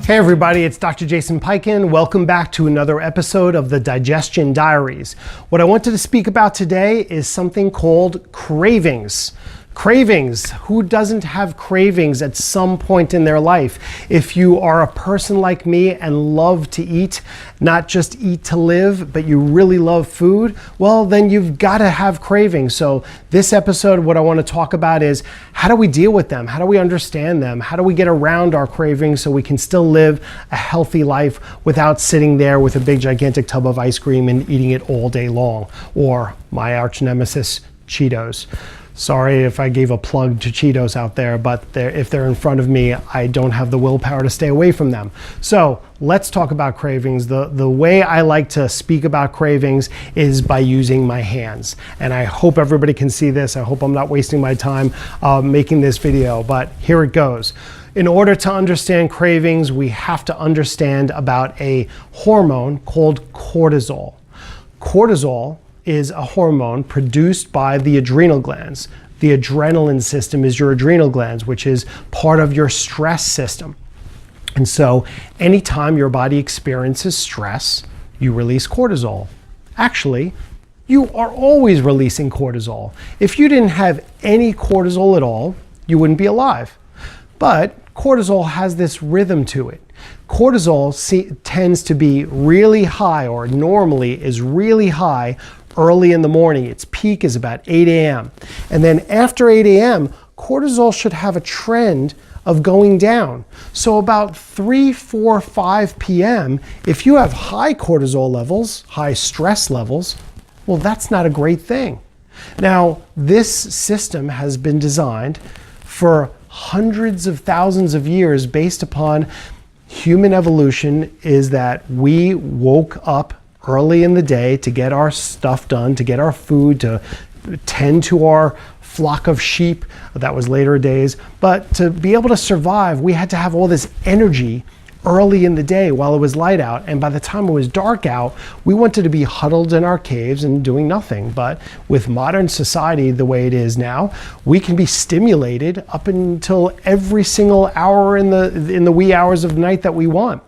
Hey everybody, it's Dr. Jason Piken. Welcome back to another episode of the Digestion Diaries. What I wanted to speak about today is something called cravings. Cravings. Who doesn't have cravings at some point in their life? If you are a person like me and love to eat, not just eat to live, but you really love food, well, then you've got to have cravings. So this episode, what I want to talk about is how do we deal with them? How do we understand them? How do we get around our cravings so we can still live a healthy life without sitting there with a big gigantic tub of ice cream and eating it all day long? Or my arch nemesis, Cheetos. Sorry if I gave a plug to Cheetos out there, but if they're in front of me, I don't have the willpower to stay away from them. So let's talk about cravings. The way I like to speak about cravings is by using my hands. And I hope everybody can see this. I hope I'm not wasting my time making this video, but here it goes. In order to understand cravings, we have to understand about a hormone called cortisol. Cortisol is a hormone produced by the adrenal glands. The adrenaline system is your adrenal glands, which is part of your stress system. And so anytime your body experiences stress, you release cortisol. Actually, you are always releasing cortisol. If you didn't have any cortisol at all, you wouldn't be alive. But cortisol has this rhythm to it. Cortisol tends to be really high, or normally is really high, early in the morning. Its peak is about 8 a.m. And then after 8 a.m., cortisol should have a trend of going down. So about 3, 4, 5 p.m., if you have high cortisol levels, high stress levels, well, that's not a great thing. Now, this system has been designed for hundreds of thousands of years based upon human evolution, is that we woke up early in the day to get our stuff done, to get our food, to tend to our flock of sheep. That was later days. But to be able to survive, we had to have all this energy early in the day while it was light out. And by the time it was dark out, we wanted to be huddled in our caves and doing nothing. But with modern society the way it is now, we can be stimulated up until every single hour in the wee hours of the night that we want.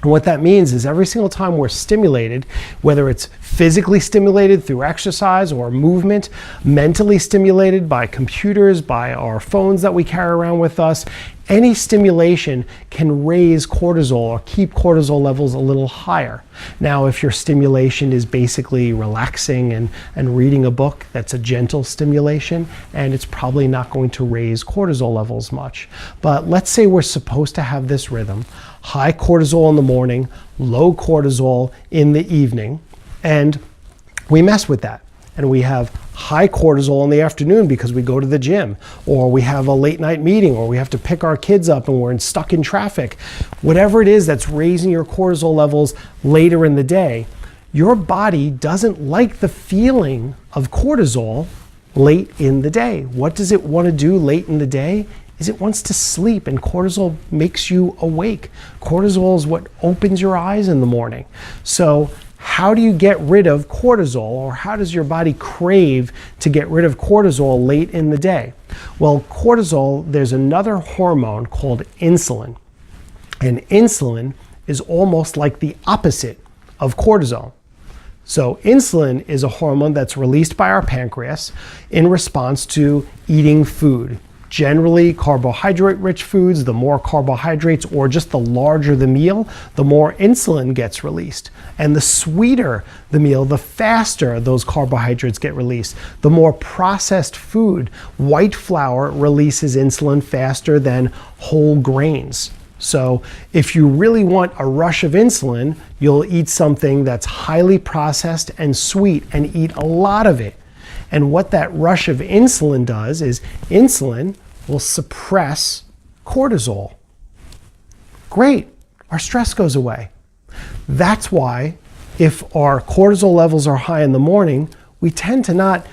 And what that means is every single time we're stimulated, whether it's physically stimulated through exercise or movement, mentally stimulated by computers, by our phones that we carry around with us, any stimulation can raise cortisol or keep cortisol levels a little higher. Now, if your stimulation is basically relaxing and reading a book, that's a gentle stimulation, and it's probably not going to raise cortisol levels much. But let's say we're supposed to have this rhythm: high cortisol in the morning, low cortisol in the evening, and we mess with that. And we have high cortisol in the afternoon because we go to the gym, or we have a late night meeting, or we have to pick our kids up and we're stuck in traffic. Whatever it is that's raising your cortisol levels later in the day, your body doesn't like the feeling of cortisol late in the day. What does it want to do late in the day? Is it wants to sleep, and cortisol makes you awake. Cortisol is what opens your eyes in the morning. So how do you get rid of cortisol, or how does your body crave to get rid of cortisol late in the day? Well, cortisol, there's another hormone called insulin. And insulin is almost like the opposite of cortisol. So insulin is a hormone that's released by our pancreas in response to eating food. Generally, carbohydrate-rich foods, the more carbohydrates or just the larger the meal, the more insulin gets released. And the sweeter the meal, the faster those carbohydrates get released. The more processed food, white flour releases insulin faster than whole grains. So if you really want a rush of insulin, you'll eat something that's highly processed and sweet and eat a lot of it. And what that rush of insulin does is insulin will suppress cortisol. Great, our stress goes away. That's why if our cortisol levels are high in the morning, we tend to not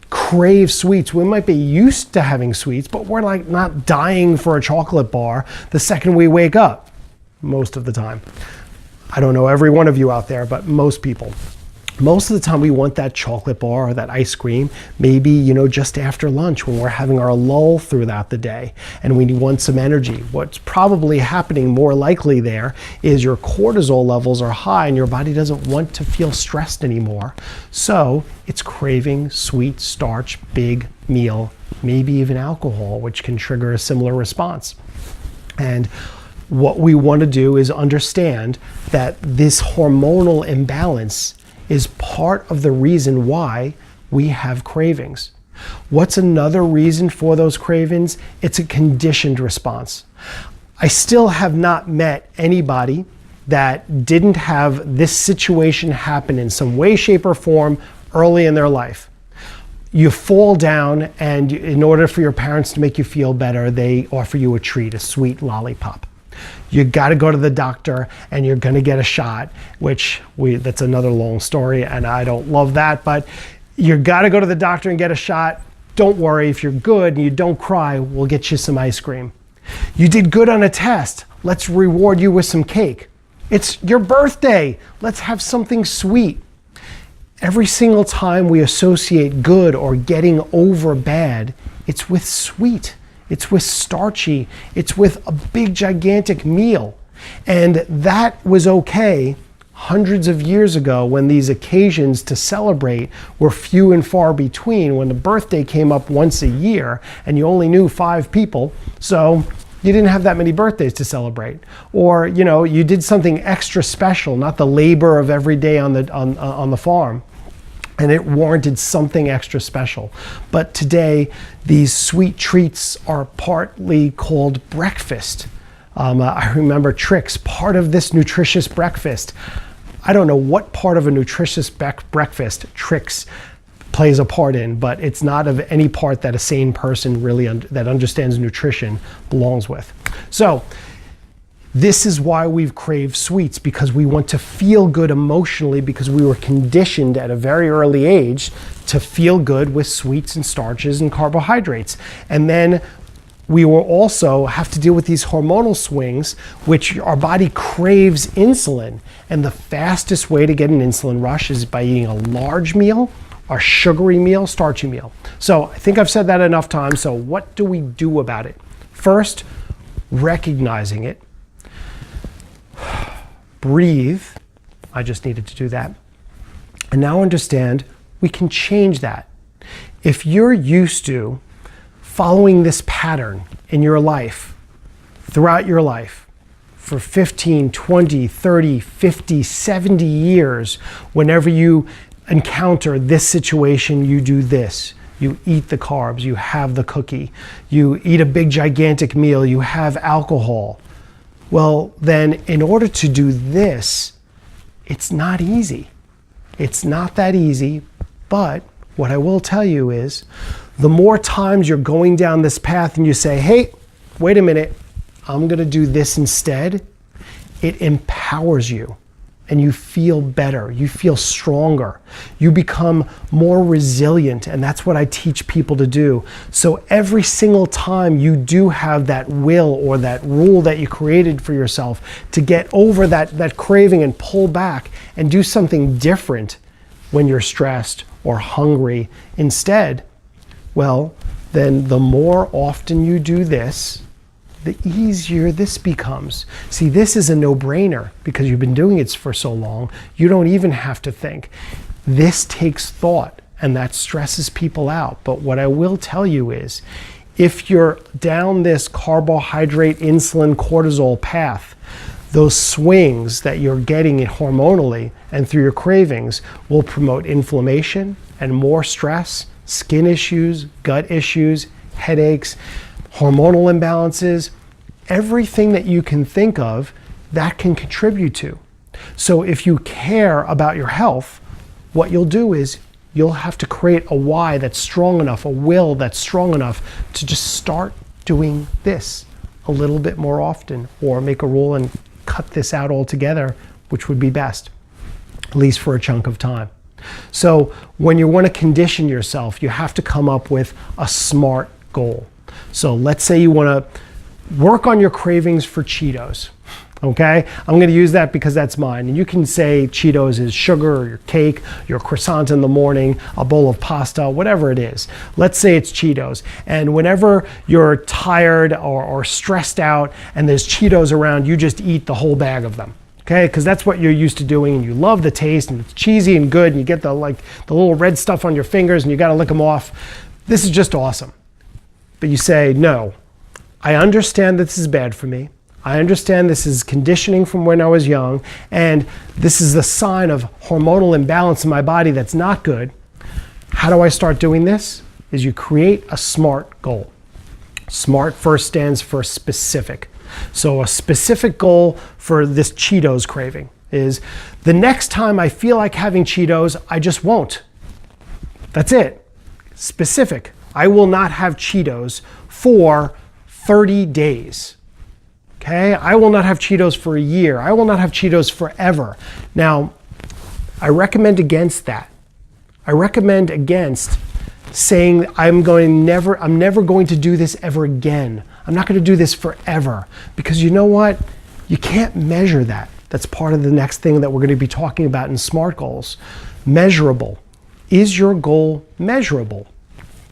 crave sweets. We might be used to having sweets, but we're like not dying for a chocolate bar the second we wake up, most of the time. I don't know every one of you out there, but most people. Most of the time we want that chocolate bar or that ice cream, maybe, just after lunch when we're having our lull throughout the day and we want some energy. What's probably happening more likely there is your cortisol levels are high and your body doesn't want to feel stressed anymore. So it's craving sweet starch, big meal, maybe even alcohol, which can trigger a similar response. And what we want to do is understand that this hormonal imbalance is part of the reason why we have cravings. What's another reason for those cravings? It's a conditioned response. I still have not met anybody that didn't have this situation happen in some way, shape, or form early in their life. You fall down, and in order for your parents to make you feel better, they offer you a treat, a sweet lollipop. You got to go to the doctor and you're going to get a shot, that's another long story and I don't love that, but you got to go to the doctor and get a shot. Don't worry, if you're good and you don't cry, we'll get you some ice cream. You did good on a test. Let's reward you with some cake. It's your birthday. Let's have something sweet. Every single time we associate good or getting over bad, it's with sweet. It's with starchy, it's with a big gigantic meal. And that was okay hundreds of years ago when these occasions to celebrate were few and far between, when the birthday came up once a year and you only knew 5 people, so you didn't have that many birthdays to celebrate. Or, you did something extra special, not the labor of every day on the farm. And it warranted something extra special. But today, these sweet treats are partly called breakfast. I remember Trix, part of this nutritious breakfast. I don't know what part of a nutritious breakfast Trix plays a part in, but it's not of any part that a sane person really that understands nutrition belongs with. So this is why we've craved sweets, because we want to feel good emotionally, because we were conditioned at a very early age to feel good with sweets and starches and carbohydrates. And then we will also have to deal with these hormonal swings, which our body craves insulin. And the fastest way to get an insulin rush is by eating a large meal, a sugary meal, starchy meal. So I think I've said that enough times. So what do we do about it? First, recognizing it. Breathe. I just needed to do that. And now understand we can change that. If you're used to following this pattern in your life, throughout your life, for 15, 20, 30, 50, 70 years, whenever you encounter this situation, you do this. You eat the carbs, you have the cookie, you eat a big gigantic meal, you have alcohol. Well, then in order to do this, it's not easy. It's not that easy, but what I will tell you is the more times you're going down this path and you say, hey, wait a minute, I'm gonna do this instead, it empowers you and you feel better, you feel stronger, you become more resilient, and that's what I teach people to do. So every single time you do have that will or that rule that you created for yourself to get over that craving and pull back and do something different when you're stressed or hungry instead, well, then the more often you do this, the easier this becomes. See, this is a no-brainer because you've been doing it for so long, you don't even have to think. This takes thought, and that stresses people out. But what I will tell you is, if you're down this carbohydrate, insulin, cortisol path, those swings that you're getting hormonally and through your cravings will promote inflammation and more stress, skin issues, gut issues, headaches, hormonal imbalances, everything that you can think of that can contribute to. So if you care about your health, what you'll do is you'll have to create a why that's strong enough, a will that's strong enough to just start doing this a little bit more often, or make a rule and cut this out altogether, which would be best, at least for a chunk of time. So when you want to condition yourself, you have to come up with a smart goal. So let's say you want to work on your cravings for Cheetos. Okay, I'm going to use that because that's mine. And you can say Cheetos is sugar or your cake, your croissant in the morning, a bowl of pasta, whatever it is. Let's say it's Cheetos. And whenever you're tired or stressed out and there's Cheetos around, you just eat the whole bag of them. Okay, because that's what you're used to doing, and you love the taste, and it's cheesy and good, and you get the little red stuff on your fingers, and you got to lick them off. This is just awesome. But you say, no, I understand that this is bad for me. I understand this is conditioning from when I was young, and this is a sign of hormonal imbalance in my body that's not good. How do I start doing this? Is you create a SMART goal. SMART first stands for specific. So a specific goal for this Cheetos craving is the next time I feel like having Cheetos, I just won't. That's it. Specific. I will not have Cheetos for 30 days. Okay, I will not have Cheetos for a year. I will not have Cheetos forever. Now, I recommend against that. I recommend against saying I'm never going to do this ever again. I'm not going to do this forever. Because you know what? You can't measure that. That's part of the next thing that we're going to be talking about in SMART goals. Measurable. Is your goal measurable?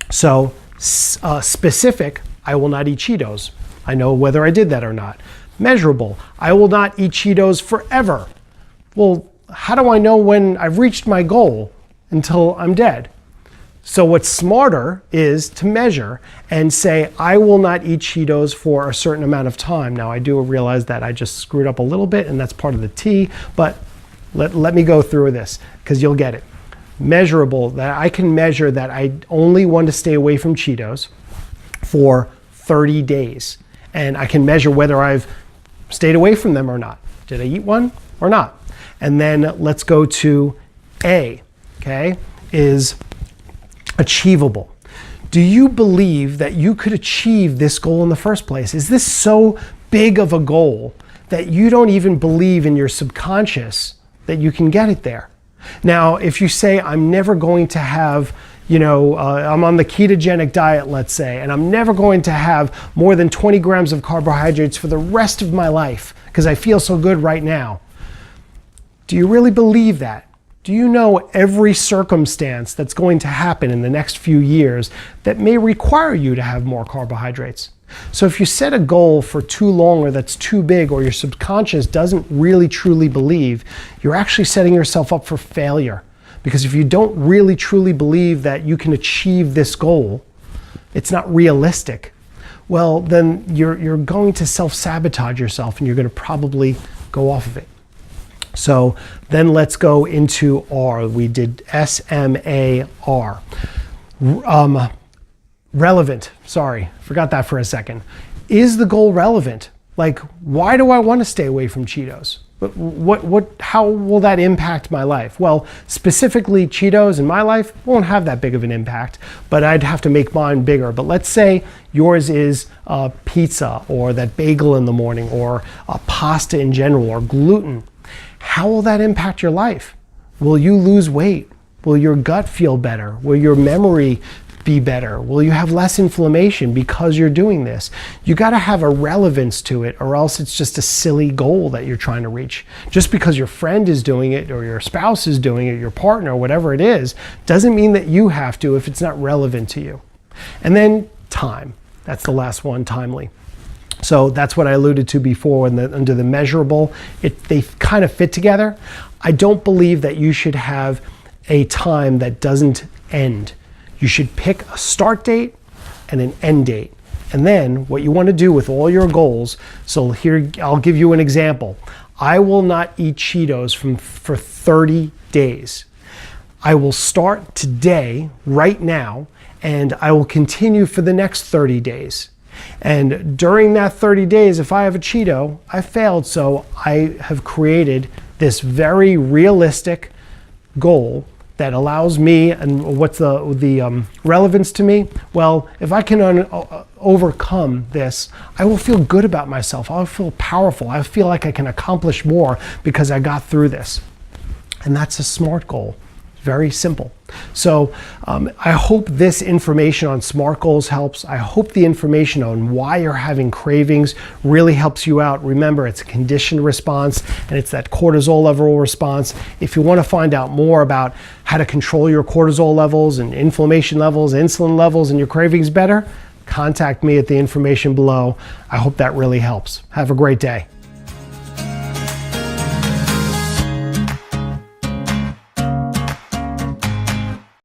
So, specific, I will not eat Cheetos. I know whether I did that or not. Measurable. I will not eat Cheetos forever. Well, how do I know when I've reached my goal until I'm dead? So what's smarter is to measure and say, I will not eat Cheetos for a certain amount of time. Now, I do realize that I just screwed up a little bit, and that's part of the T, but let me go through this because you'll get it. Measurable, that I can measure that I only want to stay away from Cheetos for 30 days. And I can measure whether I've stayed away from them or not. Did I eat one or not? And then let's go to A, okay, is achievable. Do you believe that you could achieve this goal in the first place? Is this so big of a goal that you don't even believe in your subconscious that you can get it there? Now, if you say, I'm never going to have I'm on the ketogenic diet, let's say, and I'm never going to have more than 20 grams of carbohydrates for the rest of my life because I feel so good right now. Do you really believe that? Do you know every circumstance that's going to happen in the next few years that may require you to have more carbohydrates? So if you set a goal for too long or that's too big or your subconscious doesn't really truly believe, you're actually setting yourself up for failure. Because if you don't really truly believe that you can achieve this goal, it's not realistic, well, then you're going to self-sabotage yourself and you're going to probably go off of it. So then let's go into R. We did SMAR. Relevant. Sorry, forgot that for a second. Is the goal relevant? Like, why do I want to stay away from Cheetos? How will that impact my life? Well, specifically Cheetos in my life won't have that big of an impact, but I'd have to make mine bigger. But let's say yours is pizza or that bagel in the morning or pasta in general or gluten. How will that impact your life? Will you lose weight? Will your gut feel better? Will your memory be better? Will you have less inflammation because you're doing this? You got to have a relevance to it, or else it's just a silly goal that you're trying to reach. Just because your friend is doing it or your spouse is doing it, your partner, whatever it is, doesn't mean that you have to if it's not relevant to you. And then time. That's the last one, timely. So that's what I alluded to before under the measurable. They kind of fit together. I don't believe that you should have a time that doesn't end. You should pick a start date and an end date. And then what you want to do with all your goals, so here I'll give you an example. I will not eat Cheetos for 30 days. I will start today, right now, and I will continue for the next 30 days. And during that 30 days, if I have a Cheeto, I failed. So I have created this very realistic goal that allows me, and what's the relevance to me? Well, if I can overcome this, I will feel good about myself. I'll feel powerful. I feel like I can accomplish more because I got through this. And that's a SMART goal. Very simple. So I hope this information on SMART goals helps. I hope the information on why you're having cravings really helps you out. Remember, it's a conditioned response, and it's that cortisol level response. If you want to find out more about how to control your cortisol levels and inflammation levels, insulin levels, and your cravings better, contact me at the information below. I hope that really helps. Have a great day.